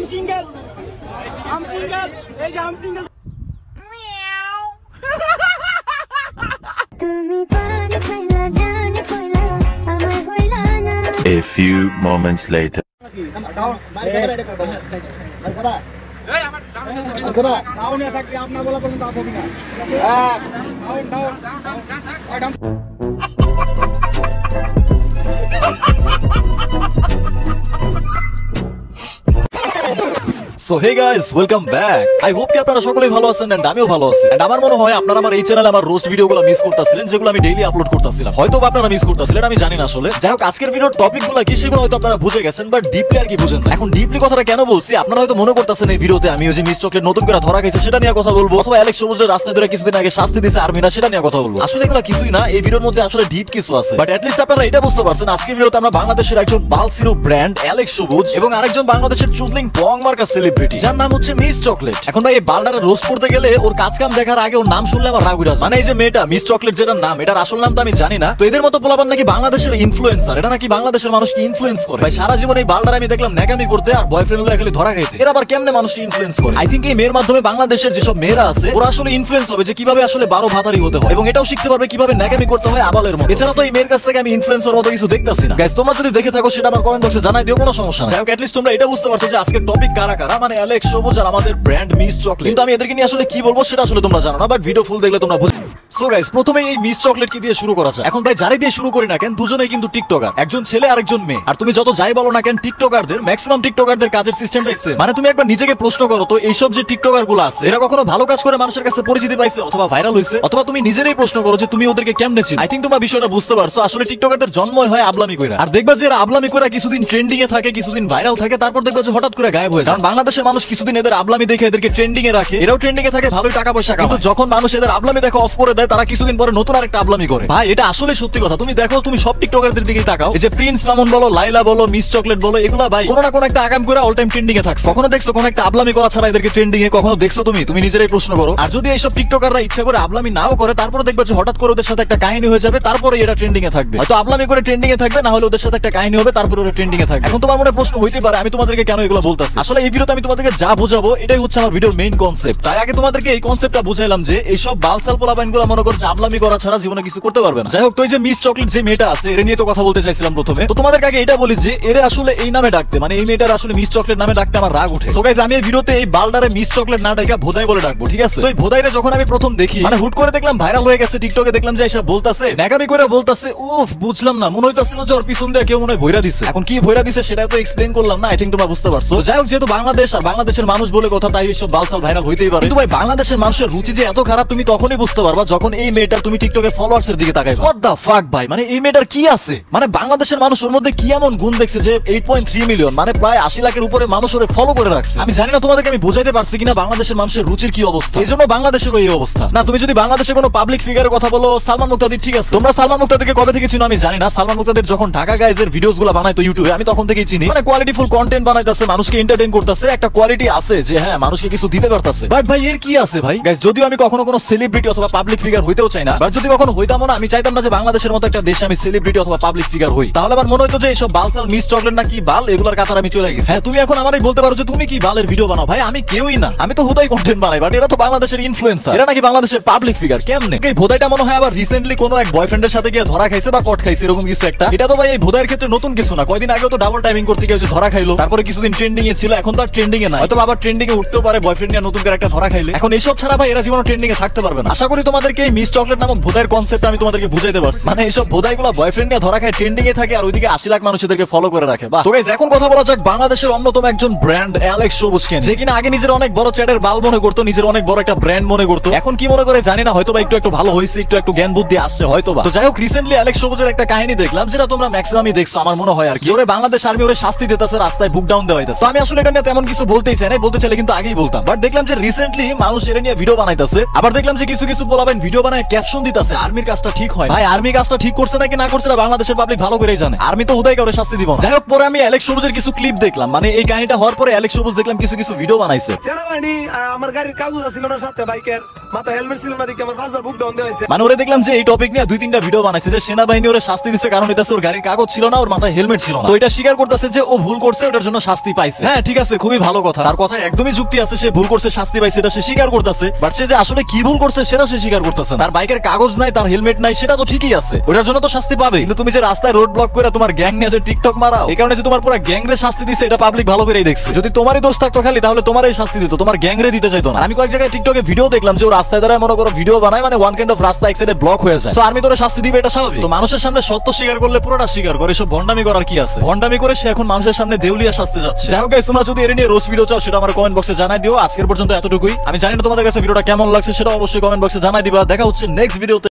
single. I'm single. Hey, I'm single. A few moments later. So hey guys, welcome back. I hope কি আপনারা সকলেই ভালো আছেন and আমিও ভালো আছি। And আমার মনে হয় আপনারা আমার এই চ্যানেলে আমার রোস্ট ভিডিওগুলো মিস করতেছিলেন, যেগুলো আমি ডেইলি আপলোড করতেছিলাম। হয়তো আপনারা মিস করতেছিলেন, আমি জানি না আসলে। যাই হোক, আজকের ভিডিওর টপিকগুলো কি সেগুলো হয়তো আপনারা বুঝে গেছেন, বাট ডিপলি আর কি বুঝেন না। এখন ডিপলি কথাটা কেন বলছি, আপনারা হয়তো মনে করতেছেন এই ভিডিওতে আমি ওই যে মিস চকলেট নতুন করে ধরা খাইছে সেটা নিয়ে কথা বলবো, অথবা অ্যালেক্স সবুজের রাস্তায় ধরে কিছুদিন আগে শাস্তি দিয়েছে আর্মিরা সেটা নিয়ে কথা বলবো। আসলে এগুলো কিছুই না, এই ভিডিওর মধ্যে আসলে ডিপ কিছু আছে। বাট এট লিস্ট আপনারা এটা বুঝতে পারছেন আজকের ভিডিওতে আমরা বাংলাদেশের একজন বাল সিরাপ ব্র্যান্ড অ্যালেক্স সবুজ এবং আরেকজন বাংলাদেশের চুদলিং পং মার্কা সেলিব্রিটি যার নাম হচ্ছে মিস চকলেট। এখন ভাই এই বালটারে রোস্ট করতে গেলে ওর কাজ কাম দেখার আগে ওর নাম শুনলে আমার রাগ উঠে আসে। মানে এই যে মেয়েটা মিস চকলেট যেটার নাম, এটার আসল নাম তো আমি জানি না। তো এদের মতো পোলাপান নাকি বাংলাদেশের ইনফ্লুয়েন্সার, এটা নাকি বাংলাদেশের মানুষকে ইনফ্লুয়েন্স করে। ভাই সারা জীবন এই বালটারে আমি দেখলাম ন্যাকামি করতে আর বয়ফ্রেন্ড গুলো খালি ধরা খাইতে। এরা আবার কেমনে মানুষকে ইনফ্লুয়েন্স করে? আই থিঙ্ক এই মেয়ের মাধ্যমে বাংলাদেশের যেসব মেয়েরা আছে ওরা আসলে ইনফ্লুয়েন্স হবে যে কিভাবে আসলে 12 ভাতারি হতে হয়, এবং এটাও শিখতে পারবে কিভাবে ন্যাকামি করতে হয় আবালের মতো। এছাড়া তো এই মেয়ের কাছ থেকে আমি ইনফ্লুয়েন্সর মতো কিছু দেখতাছি না। গাইস তোমরা যদি দেখে থাকো সেটা আমার কমেন্ট বক্সে জানাই দিও, কোনো সমস্যা নাই। যাই হোক, এটলিস্ট তোমরা এটা বুঝতে পারছো যে আজকের টপিক কারা কারা, মানে অ্যালেক্স সবুজ আর আমাদের ব্র্যান্ড মিস চকলেট। কিন্তু আমি এদেরকে নিয়ে আসলে কি বলবো সেটা আসলে তোমরা জানো না, বাট ভিডিও ফুল দেখলে তোমরা বুঝবে। সো গাইস, প্রথমে এই মিস চকলেট কি দিয়ে শুরু করা যায়? এখন ভাই যারাই দিয়ে শুরু করি না কেন, দুজনেই কিন্তু টিকটকার, একজন ছেলে আর একজন মেয়ে। আর তুমি যত যাই বলো না কেন, টিকটকারদের ম্যাক্সিমাম টিকটকারদের কাজের সিস্টেমটাই সেম। মানে তুমি একবার নিজেকে প্রশ্ন করো তো, এইসব যে টিকটকার গুলো আছে এরা কখনো ভালো কাজ করে মানুষের কাছে পরিচিতি পাইছে অথবা ভাইরাল হয়েছে? অথবা তুমি নিজেরাই প্রশ্ন করো যে তুমি ওদেরকে কেমনে চিনো? আই থিঙ্ক তোমরা বিষয়টা বুঝতে পারছো। আসলে টিকটকারদের জন্মই হয় আবলামি কইরা, আর দেখবা যে এরা আবলামি কইরা কিছুদিন ট্রেন্ডিং এ থাকে, কিছুদিন ভাইরাল থাকে, তারপর দেখবা যে হঠাৎ করে গায়েব হয়ে যায়। কারণ বাংলাদেশের মানুষ কিছুদিন এদের আবলামি দেখে এদেরকে ট্রেন্ডিং এ রাখে, এরাও ট্রেন্ডিং এ থাকে, ভালোই টাকা পয়সা কামায়। কিন্তু যখন মানুষ এদের আবলামি দেখে অফ করে দেয়, তারা কিছুদিন পরে নতুন আরেকটা আবলামি করে। ভাই এটা আসলে সত্যি কথা। তুমি দেখো, তুমি সব টিকটকারদের দিকে তাকাও, এই যে প্রিন্স মামুন বলো, লাইলা বলো, মিস চকলেট বলো, এগুলা ভাই কোনো না কোনো একটা আগাম করে অল টাইম ট্রেন্ডিং এ থাকছে। কখনো দেখছো কোনো একটা আবলামি করা ছাড়া এদেরকে ট্রেন্ডিং এ? কখনো দেখছো তুমি? তুমি নিজেরাই প্রশ্ন করো। আর যদি এইসব টিকটকাররা ইচ্ছা করে আবলামি নাও করে, তারপরে দেখবে যে হঠাৎ করে ওদের সাথে একটা কাহিনী হয়ে যাবে, তারপরে এটা ট্রেন্ডিং এ থাকবে। হয়তো আবলামি করে ট্রেন্ডিং এ থাকবে, না হলে ওদের সাথে একটা কাহিনী হবে, তারপরে ওরা ট্রেন্ডিং এ থাকবে। এখন তোমার মনে প্রশ্ন হইতে পারে আমি তোমাদেরকে কেন এগুলো বলতাছি। আসলে এই ভিডিওতে আমি তোমাদেরকে যা বোঝাবো এটাই হচ্ছে আমার ভিডিওর মেইন কনসেপ্ট। তাই আগে তোমাদেরকে এই কনসেপ্টটা বুঝাইলাম যে এইসব বালসাল পোলাপাইনগুলো মনে করছে আবলামি করা ছাড়া জীবনে কিছু করতে পারবে না। যাই হোক, তো এই যে মিস চকলেট যে মেয়েটা আছে এর নিয়ে তো কথা বলতে চাইছিলাম প্রথমে। তো তোমাদের আগে এটা বলি যে এর আসলে এই নামে ডাকতে, মানে এই মেয়েটার আসলে মিস চকলেট নামে ডাকতে আমার রাগ উঠে। সো গাইস, আমি এই ভিডিওতে এই বালডারে মিস চকলেট না ডাকা ভোদাই বলে ডাকবো, ঠিক আছে? তো এই ভোদাইরে যখন আমি প্রথম দেখি, মানে হুট করে দেখলাম ভাইরাল হয়ে গেছে টিকটকে, দেখলাম যে এসব বলতাছে ন্যাকামি করে বলতাছে, উফ বুঝলাম না, মনে হইতাছিল যে ওর পিছন দিয়ে কেউ মনে হয় ভইরা দিছে। এখন কি ভইরা দিছে সেটা তো এক্সপ্লেইন করলাম না, আই থিঙ্ক তোমরা বুঝতে পারছো। যাই হোক, যেহেতু বাংলাদেশ আর বাংলাদেশের মানুষ বলে কথা, তাই এইসব বালসাল ভাইরাল হইতেই পারে। কিন্তু ভাই বাংলাদেশের মানুষের রুচি যে এত খারাপ তুমি তখনই বুঝতে পারবা যখন এই মেয়েটার তুমি টিকটকে ফলোয়ার্স এর দিকে তাকাইবা। হোয়াট দা ফাক ভাই, মানে এই মেয়েটার কি আছে? মানে বাংলাদেশের মানুষ ওর মধ্যে কি এমন গুণ দেখছে যে 8.3 মিলিয়ন, মানে প্রায় 80 লাখের উপরে মানুষ ওরে ফলো করে রাখছে। আমি জানি না তোমাদেরকে আমি বুঝাইতে পারছি কিনা বাংলাদেশের মানুষের রুচির কি অবস্থা। এই জন্য বাংলাদেশের এই অবস্থা। না তুমি যদি বাংলাদেশে কোনো পাবলিক ফিগারের কথা বলো, সালমান মুক্তাদির, ঠিক আছে, তোমরা সালমান মুক্তাদিরকে কবে থেকে চিনো আমি জানি না। সালমান মুক্তাদির যখন ঢাকা গাইজের ভিডিওস গুলো বানাইতো ইউটিউবে, আমি তখন থেকেই চিনি। মানে কোয়ালিটিফুল কন্টেন্ট বানাইতেছে, মানুষকে এন্টারটেইন করতেছে, একটা কোয়ালিটি আছে যে হ্যাঁ মানুষকে কিছু দিতে পারতেছে। বাট ভাই এর কি আছে ভাই? গাইস, যদিও আমি কখনো কোনো সেলিব্রিটি অথবা পাবলিক ফিগার হইতেও চাই না, বাট যদি কখনো হইতাম না, আমি চাইতাম না যে বাংলাদেশের মতো একটা দেশে আমি সেলিব্রিটি অথবা পাবলিক ফিগার হই। তাহলে আমার মনে হতো যে এইসব বালসাল মিস চকলেট না কি বাল, এগুলোর কাতার আমি চলে গেছি। হ্যাঁ, তুমি এখন আমারই বলতে পারো যে তুমি কি বালের ভিডিও বানাও। ভাই আমি কেউই না, আমি তো হুদাই কন্টেন্ট বানাই, বাট এরা তো বাংলাদেশের ইনফ্লুয়েন্সার, এরা নাকি বাংলাদেশের পাবলিক ফিগার। কেমনে এই ভোদাইটা মনে হয় আবার রিসেন্টলি কোনো এক বয়ফ্রেন্ডের সাথে গিয়ে ধরা খাইছে বা কট খাইছে, এরকম কিছু একটা। এটা তো ভাই এই ভোদাইয়ের ক্ষেত্রে নতুন কিছু না, কয়দিন আগেও তো ডাবল টাইমিং করতে গিয়ে ধরা খাইলো, তারপরে কিছুদিন ট্রেন্ডিং এ ছিল, এখন তো আর ট্রেন্ডিং এ নাই, হয়তো আবার ট্রেন্ডিং এ উঠতেও পারে বয়ফ্রেন্ড নিয়ে নতুন করে একটা ধরা খাইলে। এখন এইসব ছাড়া ভাই এরা জীবনে ট্রেন্ডিং এ থাকতে পারবে না। আশা করি তোমাদেরকে এই মিস চকলেট নামক ভোদাইয়ের কনসেপ্ট আমি তোমাদেরকে বুঝাইতে পারছি। মানে এইসব ভোদাইগুলো বয়ফ্রেন্ড নিয়ে ধরা খায়, ট্রেন্ডিং এ থাকে, আর ওইদিকে 80 লাখ মানুষ এদেরকে ফলো করে রাখে। বাহ। তো গাইস, এখন কথা বলা যাক বাংলাদেশের অন্যতম একজন ব্র্যান্ড অ্যালেক্স সবুজকে, যে কিনা আগে নিজের অনেক বড় চ্যাটের বাল মনে করতো, নিজের অনেক বড় একটা ব্র্যান্ড মনে করতো। এখন কি মনে করে জানি না, হয়তো বা একটু ভালো হয়েছে, একটু জ্ঞান বুদ্ধি আসছে হয়তো বা। তো যাই হোক, রিসেন্টলি অ্যালেক্স সবুজের একটা কাহিনী দেখলাম, যেটা তোমরা ম্যাক্সিমামই দেখছো আমার মনে হয় আর কি। ওরে বাংলাদেশ আর্মি ওরে শাস্তি দিতেছে, রাস্তায় বুক ডাউন দেওয়া হইতাছে। আমি আসলে এটা নিয়ে তেমন কিছু বলতেই চাই না, বলতে চাইলে কিন্তু আগেই বলতাম। বাট দেখলাম যে রিসেন্টলি মানুষ এটা নিয়ে ভিডিও বানাইতেছে, আবার দেখলাম যে কিছু পোলাপাইন ভিডিও বানায় ক্যাপশন দিতেছে আর্মির কাজটা ঠিক হয়। ভাই আর্মি কাজটা ঠিক করছে নাকি না করছে বাংলাদেশের পাবলিক ভালো করেই জানে। আর্মি তো উদয় কাউরে শাস্তি দিব না। যাই হোক, পরে আমি অ্যালেক্স সবুজের কিছু ক্লিপ দেখলাম, মানে এই কাহিনীটা হওয়ার পরে অ্যালেক্স সবুজ দেখলাম কিছু ভিডিও বানাইছে। আমার গাড়ির কাগজ ছিল না সাথে বাইকের, মাথা হেলমেট ছিল না দেখে আমার ফাঁসা বুক ডাউন দেওয়া হয়েছে। মানে ওরে দেখলাম যে এই টপিক নিয়ে 2-3টা ভিডিও বানাইছে যে সেনাবাহিনী ওরে শাস্তি দিচ্ছে কারণ এটা ওর গাড়ির কাগজ ছিল না, ওর মাথায় হেলমেট ছিল না। তো এটা স্বীকার করতেছে যে ও ভুল করছে, ওটার জন্য শাস্তি পাইছে। হ্যাঁ ঠিক আছে, খুবই ভালো কথা, তার কথা একদমই যুক্তি আছে, সে ভুল করছে শাস্তি পাইছে এটা সে স্বীকার করতেছে। বাট সে যে আসলে কি ভুল করছে সেটা সে স্বীকার করতেছে না। তার বাইকের কাগজ নাই, তার হেলমেট নাই, সেটা তো ঠিকই আছে, ওটার জন্য তো শাস্তি পাবে। কিন্তু তুমি যে রাস্তায় রোড ব্লক করে তোমার গ্যাং নিয়ে যে টিকটক মারাও, এই কারণে যে তোমার পুরো গ্যাং রে শাস্তি দিচ্ছে এটা পাবলিক ভালো করেই দেখছে। যদি তোমারই দোষ থাকতো খালি তাহলে তোমারই শাস্তি দিত, তোমার গ্যাং রে দিতে চাইতো না। আমি কয়েক জায়গায় টিকটকে ভিডিও দেখলাম যে ও রাস্তায় দাঁড়ায় মনে করো ভিডিও বানায়, মানে ওয়ান কাইন্ড অফ রাস্তা এক সাইডে ব্লক হয়ে যায়। তো আর্মি তোরে শাস্তি দিবে, এটা স্বাভাবিক। তো মানুষের সামনে সত্য স্বীকার করলে পুরোটা স্বীকার করে, এসব ভন্ডামি করার কি আছে? ভন্ডামি করে সে এখন মানুষের সামনে দেউলিয়া শাস্তি যাচ্ছে। যাই হোক গাইস, তোমরা যদি এর নিয়ে রোস্ট ভিডিও চাও সেটা আমার কমেন্ট বক্সে জানাই দিও। আজকের পর্যন্ত এতটুকুই। আমি জানি না তোমাদের কাছে ভিডিওটা কেমন লাগছে, সেটা অবশ্যই কমেন্ট বক্সে জানাই দিবা। দেখা হচ্ছে নেক্সট ভিডিওতে।